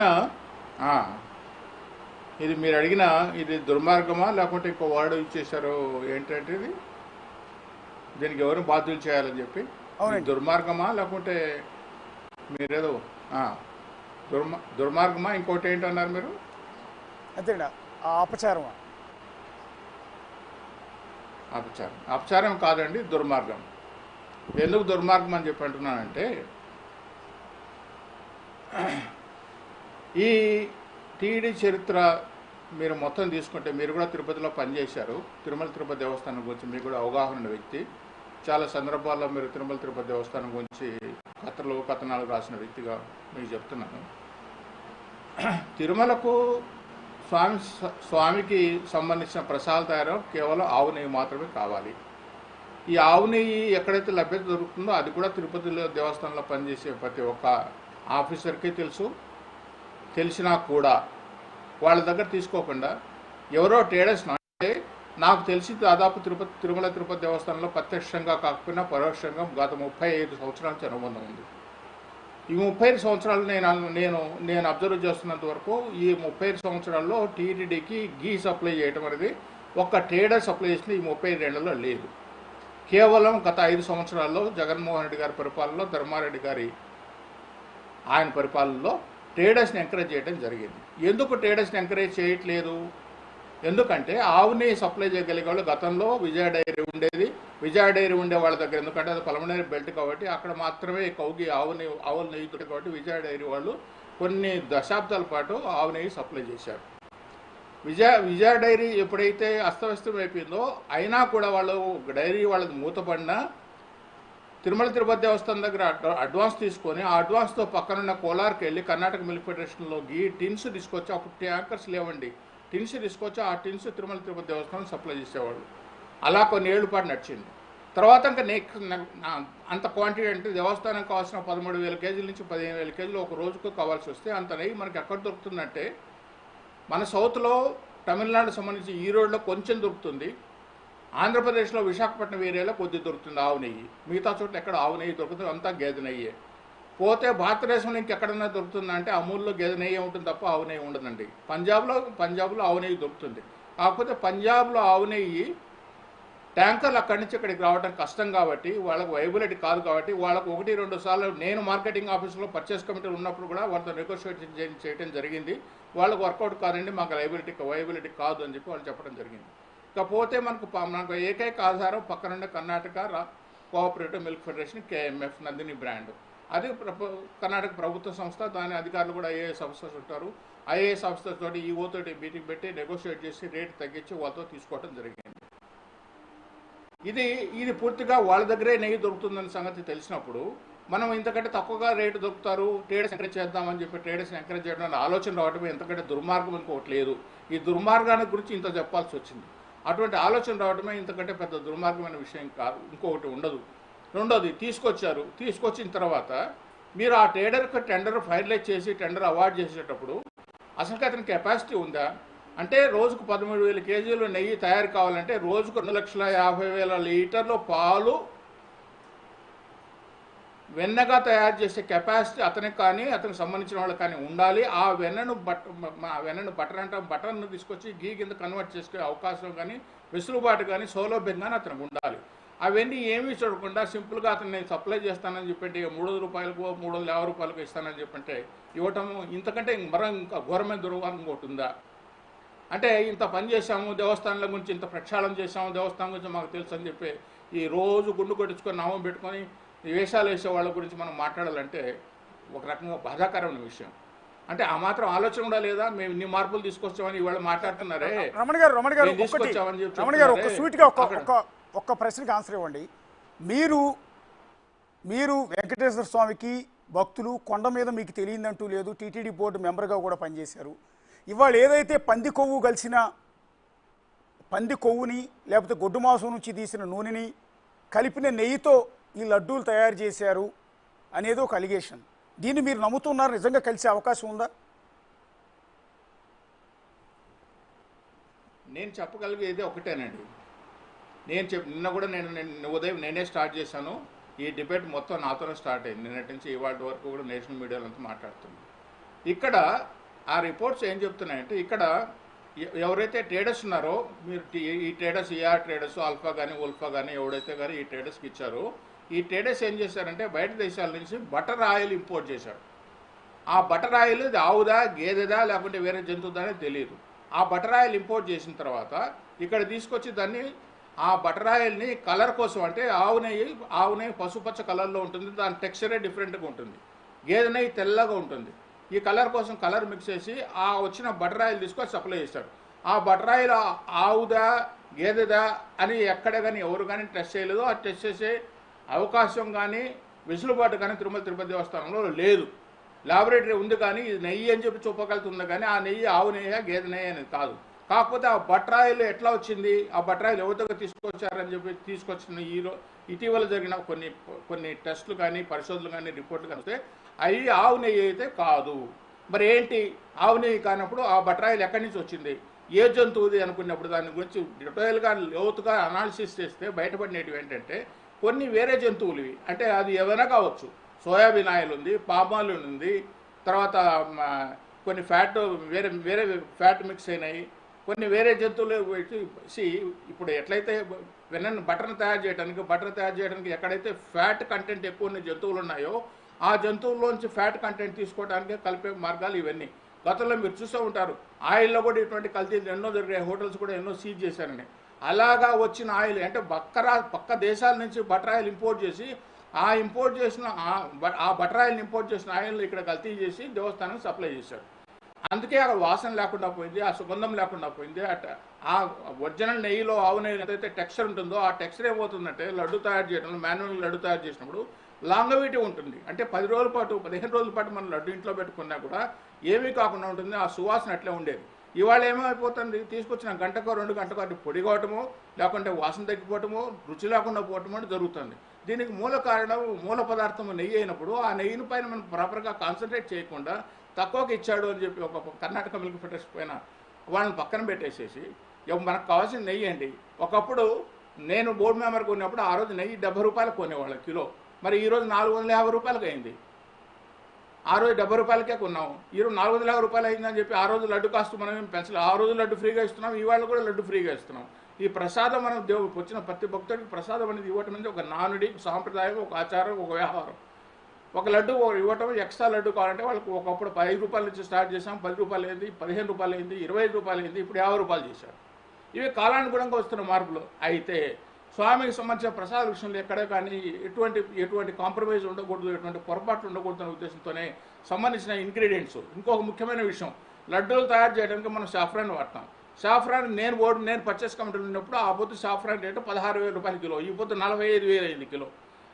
ఆ, ఇది మీరు అడిగిన ఇది దుర్మార్గమా లేకుంటే ఇంకో వర్డ్ ఇచ్చేసారు ఏంటంటే ఇది దీనికి ఎవరు బాధ్యులు చేయాలని చెప్పి ఇది అవునండి. దుర్మార్గమా లేకుంటే మీరేదో ఆ, దుర్మార్గమా ఇంకోటి ఏంటన్నారు మీరు అంతేనా? ఆ అపచారం. అపచారం అపచారం కాదండి దుర్మార్గం. ఎందుకు దుర్మార్గం అని చెప్పి అంటున్నానంటే ఈ టీడీ చరిత్ర మీరు మొత్తం తీసుకుంటే మీరు కూడా తిరుపతిలో పనిచేశారు. తిరుమల తిరుపతి దేవస్థానం గురించి మీకు కూడా అవగాహన ఉన్న వ్యక్తి. చాలా సందర్భాల్లో మీరు తిరుమల తిరుపతి దేవస్థానం గురించి కథనాలు రాసిన వ్యక్తిగా మీకు చెప్తున్నాను. తిరుమలకు స్వామికి సంబంధించిన ప్రసాదాల తయారు కేవలం ఆవు నెయ్యి మాత్రమే కావాలి. ఈ ఆవు నెయ్యి ఎక్కడైతే లభ్యత దొరుకుతుందో అది కూడా తిరుపతిలో దేవస్థానంలో పనిచేసే ప్రతి ఒక్క ఆఫీసర్కి తెలుసు. తెలిసినా కూడా వాళ్ళ దగ్గర తీసుకోకుండా ఎవరో ట్రేడర్స్ అంటే నాకు తెలిసి దాదాపు తిరుమల తిరుపతి దేవస్థానంలో ప్రత్యక్షంగా కాకపోయినా పరోక్షంగా గత 35 సంవత్సరాల నుంచి అనుబంధం ఉంది. ఈ 35 సంవత్సరాలు నేను అబ్జర్వ్ చేస్తున్నంత వరకు ఈ 35 సంవత్సరాల్లో టీటీడీకి గీ సప్లై చేయడం అనేది ఒక్క ట్రేడర్ సప్లై చేసిన ఈ 32 లేదు. కేవలం గత 5 సంవత్సరాల్లో జగన్మోహన్ రెడ్డి గారి పరిపాలనలో ధర్మారెడ్డి గారి ఆయన పరిపాలనలో ట్రేడర్స్ని ఎంకరేజ్ చేయడం జరిగింది. ఎందుకు ట్రేడర్స్ని ఎంకరేజ్ చేయట్లేదు? ఎందుకంటే ఆవుని సప్లై చేయగలిగే వాళ్ళు గతంలో విజయ డైరీ ఉండేది. విజయ డైరీ ఉండే వాళ్ళ దగ్గర, ఎందుకంటే అది పల్మనరీ బెల్ట్ కాబట్టి అక్కడ మాత్రమే కౌగి ఆవులు నెయ్యి కాబట్టి విజయ డైరీ వాళ్ళు కొన్ని దశాబ్దాల పాటు ఆవు నెయ్యి సప్లై చేశారు. విజయ డైరీ ఎప్పుడైతే అస్తవ్యస్తం అయిపోయిందో అయినా కూడా వాళ్ళు డైరీ వాళ్ళది మూతపడినా తిరుమల తిరుపతి దేవస్థానం దగ్గర అడ్వాన్స్ తీసుకొని ఆ అడ్వాన్స్తో పక్కనున్న కోలార్కి వెళ్ళి కర్ణాటక మిల్క్ ఫెడరేషన్లో టిన్స్ తీసుకొచ్చి, అప్పుడు ట్యాంకర్స్ లేవండి, టిన్స్ తీసుకొచ్చి ఆ టిన్స్ తిరుమల తిరుపతి దేవస్థానం సప్లై చేసేవాళ్ళు. అలా కొన్ని ఏళ్ళు పాటు నడిచింది. తర్వాత ఇంకా అంత క్వాంటిటీ అంటే దేవస్థానం కావాల్సిన 13,000 కేజీల నుంచి 15,000 కేజీలు ఒక రోజుకు కావాల్సి వస్తే అంత నెయ్యి మనకి ఎక్కడ దొరుకుతుందంటే మన సౌత్లో తమిళనాడు సంబంధించి ఈరోడ్లో కొంచెం దొరుకుతుంది. ఆంధ్రప్రదేశ్లో విశాఖపట్నం ఏరియాలో కొద్ది దొరుకుతుంది ఆవు నెయ్యి. మిగతా చోట్ల ఎక్కడ ఆవు నెయ్యి దొరుకుతుంది, అంతా గేదె నెయ్యే. పోతే భారతదేశంలో ఇంకెక్కడన్నా దొరుకుతుందా అంటే అమూల్లో గేదె నెయ్యి ఉంటుంది తప్ప ఆవు నెయ్యి ఉండదండి. పంజాబ్లో ఆవు నెయ్యి దొరుకుతుంది. కాకపోతే పంజాబ్లో ఆవు నెయ్యి ట్యాంకర్లు అక్కడి నుంచి ఇక్కడికి రావడం కష్టం కాబట్టి, వాళ్ళకు వైబిలిటీ కాదు కాబట్టి వాళ్ళకు 1-2 సార్లు నేను మార్కెటింగ్ ఆఫీస్లో పర్చేస్ కమిటీ ఉన్నప్పుడు కూడా వాళ్ళతో నెగోషియేట్ చేయడం జరిగింది. వాళ్ళకు వర్కౌట్ కాదండి, మాకు వైబిలిటీ కాదు అని చెప్పి వాళ్ళు చెప్పడం జరిగింది. ఇకపోతే మనకు ఏకైక ఆధారం పక్కనుండే Karnataka cooperative milk federation KMF Nandini brand. అది కర్ణాటక ప్రభుత్వ సంస్థ. దాని అధికారులు కూడా ఐఏఎస్ ఆఫీసర్స్ ఉంటారు. ఐఏఎస్ ఆఫీసర్స్ తోటి ఈఓతోటి మీటింగ్ పెట్టి నెగోషియేట్ చేసి రేటు తగ్గించి వాళ్ళతో తీసుకోవడం జరిగింది. ఇది పూర్తిగా వాళ్ళ దగ్గరే నెయ్యి దొరుకుతుందన్న సంగతి తెలిసినప్పుడు మనం ఇంతకంటే తక్కువగా రేటు దొరుకుతారు, ట్రేడర్స్ ఎంకరేజ్ చేద్దామని చెప్పి ట్రేడర్స్ని ఎంకరేజ్ చేయడం ఆలోచన రావడమే ఎంతకంటే దుర్మార్గం ఇంకోటి లేదు. ఈ దుర్మార్గానికి గురించి ఇంత చెప్పాల్సి వచ్చింది. అటువంటి ఆలోచన రావడమే ఇంతకంటే పెద్ద దుర్మార్గమైన విషయం కాదు, ఇంకొకటి ఉండదు. రెండోది తీసుకొచ్చిన తర్వాత మీరు ఆ ట్రేడర్కి టెండర్ ఫైనలైజ్ చేసి టెండర్ అవార్డు చేసేటప్పుడు అసలు అతని కెపాసిటీ ఉందా అంటే రోజుకు 13,000 కేజీలు నెయ్యి తయారు కావాలంటే రోజుకు 2,50,000 లీటర్లు పాలు వెన్నగా తయారు చేసే కెపాసిటీ అతనికి కానీ అతనికి సంబంధించిన వాళ్ళకి కానీ ఉండాలి. ఆ వెన్నను బటర్ను తీసుకొచ్చి గీ కింద కన్వర్ట్ చేసుకునే అవకాశం కానీ వెసులుబాటు కానీ సౌలభ్యం కానీ అతనికి ఉండాలి. అవన్నీ ఏమీ చూడకుండా సింపుల్గా అతను నేను సప్లై చేస్తానని చెప్పంటే 300 రూపాయలకు 350 రూపాయలకు ఇస్తానని చెప్పంటే ఇవ్వటం ఇంతకంటే ఇంకా ఘోరమైన దుర్వారం ఇంకోటి ఉందా? అంటే ఇంత పని చేశాము, దేవస్థానాల గురించి ఇంత ప్రక్షాళన చేశాము, దేవస్థానం గురించి మాకు తెలుసు అని చెప్పి ఈ రోజు గుండు కొట్టించుకొని నామం పెట్టుకొని వేషాలు వేసే వాళ్ళ గురించి మనం మాట్లాడాలంటే ఒక రకంగా బాధాకరమైన విషయం. అంటే ఆ మాత్రం ఆలోచన కూడా లేదా? మేము ఇన్ని మార్పులు తీసుకొచ్చామని ఇవాళ మాట్లాడుతున్నారే. రమణ గారు ఒక స్వీట్గా ఒక్క ప్రశ్నకి ఆన్సర్ ఇవ్వండి. మీరు వెంకటేశ్వర స్వామికి భక్తులు, కొండ మీద మీకు తెలియదంటూ లేదు, టీటీడీ బోర్డు మెంబర్గా కూడా పనిచేశారు. ఇవాళ ఏదైతే పంది కొవ్వుని లేకపోతే గొడ్డు మాంసం నుంచి తీసిన నూనెని కలిపిన నెయ్యితో ఈ లడ్డూలు తయారు చేశారు అనేది ఒక అలిగేషన్. దీన్ని మీరు నమ్ముతున్నారు? నిజంగా కలిసే అవకాశం ఉందా? నేను చెప్పగలిగేది ఒకటేనండి. నిన్న కూడా ఉదయం నేనే స్టార్ట్ చేశాను. ఈ డిబేట్ మొత్తం నాతోనే స్టార్ట్ అయింది. నిన్నటి నుంచి ఇవాళ వరకు కూడా నేషనల్ మీడియాలో అంతా మాట్లాడుతున్నాను. ఇక్కడ ఆ రిపోర్ట్స్ ఏం చెప్తున్నాయంటే ఇక్కడ ఎవరైతే ట్రేడర్స్ ఉన్నారో మీరు ఈ ట్రేడర్స్ ఏఆర్ ట్రేడర్స్ ఆల్ఫా కానీ ఉల్ఫా కానీ ఎవడైతే కానీ ఈ ట్రేడర్స్కి ఇచ్చారో ఈ ట్రేడర్స్ ఏం చేశారంటే బయట దేశాల నుంచి బటర్ ఆయిల్ ఇంపోర్ట్ చేశారు. ఆ బటర్ ఆయిల్ ఇది ఆవుదా గేదెదా లేకుంటే వేరే జంతువుదా అనేది తెలియదు. ఆ బటర్ ఆయిల్ ఇంపోర్ట్ చేసిన తర్వాత ఇక్కడ తీసుకొచ్చి దాన్ని ఆ బటర్ ఆయిల్ని కలర్ కోసం అంటే ఆవు నెయ్యి పసుపచ్చ కలర్లో ఉంటుంది, దాని టెక్స్చరే డిఫరెంట్గా ఉంటుంది. గేదె నెయ్యి తెల్లగా ఉంటుంది. ఈ కలర్ కోసం కలర్ మిక్స్ చేసి ఆ వచ్చిన బటర్ ఆయిల్ తీసుకొని సప్లై చేస్తారు. ఆ బటర్ ఆయిల్ ఆవుదా గేదెదా అని ఎక్కడ కానీ ఎవరు కానీ టెస్ట్ చేయలేదు. ఆ టెస్ట్ చేసే అవకాశం కానీ వెసులుబాటు కానీ తిరుమల తిరుపతి దేవస్థానంలో లేదు. ల్యాబొరేటరీ ఉంది కానీ ఇది నెయ్యి అని చెప్పి చూపగలుగుతుంది కానీ ఆ నెయ్యి ఆవు నెయ్యి గేదె నెయ్యి అనేది కాదు. కాకపోతే ఆ బటర్ ఆయిల్ ఎట్లా వచ్చింది, ఆ బటర్ ఆయిల్ ఎవరి దగ్గర తీసుకొచ్చారని చెప్పి తీసుకొచ్చిన ఇటీవల జరిగిన కొన్ని టెస్టులు కానీ పరిశోధనలు కానీ రిపోర్ట్లు కానీ వస్తే అవి ఆవు నెయ్యి అయితే కాదు. మరి ఏంటి ఆవు నెయ్యి కానప్పుడు ఆ బటర్ ఆయిల్ ఎక్కడి నుంచి వచ్చింది, ఏ జంతువుది అనుకున్నప్పుడు దాని గురించి డీటెయిల్గా లోతుగా అనాలిసిస్ చేస్తే బయటపడినవి ఏంటంటే కొన్ని వేరే జంతువులు, అంటే అది ఏదైనా కావచ్చు. సోయాబీన్ ఆయిల్ ఉంది, పామ్ ఆయిల్ ఉంది, తర్వాత కొన్ని ఫ్యాట్ వేరే వేరే ఫ్యాట్ మిక్స్ అయినాయి, కొన్ని వేరే జంతువులు ఇప్పుడు ఎట్లయితే బటర్ని తయారు చేయడానికి ఎక్కడైతే ఫ్యాట్ కంటెంట్ ఎక్కువ ఉన్న జంతువులు ఉన్నాయో ఆ జంతువుల్లోంచి ఫ్యాట్ కంటెంట్ తీసుకోవడానికి కలిపే మార్గాలు ఇవన్నీ. గతంలో మీరు చూస్తూ ఉంటారు ఆయిల్లో కూడా ఇటువంటి కల్తీలు ఎన్నో జరిగాయి, హోటల్స్ కూడా ఎన్నో సీజ్ చేశారని. అలాగా వచ్చిన ఆయిల్ అంటే పక్క దేశాల నుంచి బటర్ ఆయిల్ ఇంపోర్ట్ చేసి ఆ బటర్ ఆయిల్ని ఇంపోర్ట్ చేసిన ఆయిల్ని ఇక్కడ కల్తీ చేసి దేవస్థానానికి సప్లై చేశారు. అందుకే ఆ వాసన లేకుండా పోయింది, ఆ సుగంధం లేకుండా పోయింది. ఆ ఒరిజినల్ నెయ్యిలో ఆవు నెయ్యి ఏదైతే టెక్స్చర్ ఉంటుందో ఆ టెక్స్చర్ ఏమవుతుందంటే లడ్డు తయారు చేయడంలో మాన్యువల్ లడ్డు తయారు చేసినప్పుడు లాంగవిటీ ఉంటుంది. అంటే 10 రోజుల పాటు 15 రోజుల పాటు మనం లడ్డు ఇంట్లో పెట్టుకున్నా కూడా ఏమీ కాకుండా ఉంటుంది, ఆ సువాసన అట్లే ఉండేది. ఇవాళ ఏమైపోతుంది, తీసుకొచ్చిన గంటకో 2 గంటకో అది పొడి కావటమో లేకుంటే వాసన తగ్గిపోవటమో రుచి లేకుండా పోవటమో జరుగుతుంది. దీనికి మూల కారణం మూల పదార్థం నెయ్యి అయినప్పుడు ఆ నెయ్యిని పైన మనం ప్రాపర్గా కాన్సన్ట్రేట్ చేయకుండా తక్కువకి ఇచ్చాడు అని చెప్పి ఒక కర్ణాటక మిల్క్ ఫెడరేషన్ పైన వాళ్ళని పక్కన పెట్టేసేసి మనకు కావాల్సిన నెయ్యి అండి. ఒకప్పుడు నేను బోర్డు మెంబర్కి ఉన్నప్పుడు ఆ రోజు నెయ్యి 70 రూపాయలు కొనేవాళ్ళం కిలో. మరి ఈరోజు 450 రూపాయలకి అయింది. ఆ రోజు 70 రూపాయలకే కొన్నాము, ఈరోజు 450 రూపాయలు అయిందని చెప్పి ఆ రోజు లడ్డు కాస్ట్ మనం ఏం పెంచలేదు. ఆ రోజు లడ్డు ఫ్రీగా ఇస్తున్నాం, ఇవాళ కూడా లడ్డు ఫ్రీగా ఇస్తున్నాం. ఈ ప్రసాదం మనం వచ్చిన ప్రతి భక్తుడికి ప్రసాదం అనేది ఇవ్వటం అనేది ఒక నానుడి, సాంప్రదాయం, ఒక ఆచారం, ఒక వ్యవహారం. ఒక లడ్డు ఇవ్వటం ఎక్స్ట్రా లడ్డు కావాలంటే వాళ్ళకి ఒకప్పుడు 5 రూపాయల నుంచి స్టార్ట్ చేసాం, 10 రూపాయలు అయింది, 15 రూపాయలు అయింది, 25 రూపాయలు అయింది, ఇప్పుడు 50 రూపాయలు చేశారు. ఇవి కాలానుగుణంగా వస్తున్న మార్పులు. అయితే స్వామికి సంబంధించిన ప్రసాద విషయంలో ఎక్కడే కానీ ఎటువంటి కాంప్రమైజ్ ఉండకూడదు, ఎటువంటి పొరపాట్లు ఉండకూడదు అనే ఉద్దేశంతోనే సంబంధించిన ఇంగ్రీడియంట్స్. ఇంకొక ముఖ్యమైన విషయం, లడ్డూలు తయారు చేయడానికి మనం సాఫ్రాన్ వాడతాం. సాఫ్రాన్ నేను పర్చేస్ కమిటీలో ఉన్నప్పుడు ఆ పొద్దు సాఫ్రాన్ రేటు 16,000 రూపాయల కిలో, ఈ పొద్దు 45,000 అయింది కిలో.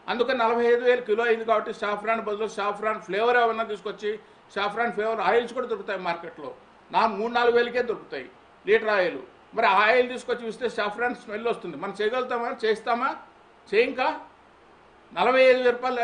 అందుకని 45,000 కిలో అయింది కాబట్టి సాఫ్రాన్ బదులు సాఫ్రాన్ ఫ్లేవర్ ఏమన్నా తీసుకొచ్చి సాఫ్రాన్ ఫ్లేవర్ ఆయిల్స్ కూడా దొరుకుతాయి మార్కెట్లో. 3-4 వేలకే దొరుకుతాయి లీటర్ ఆయిల్. మరి ఆయిల్ తీసుకొచ్చి ఇస్తే సాఫ్రాన్ స్మెల్ వస్తుంది. మనం చేయగలుగుతామా, చేస్తామా, చేయంకా 45,000 రూపాయలు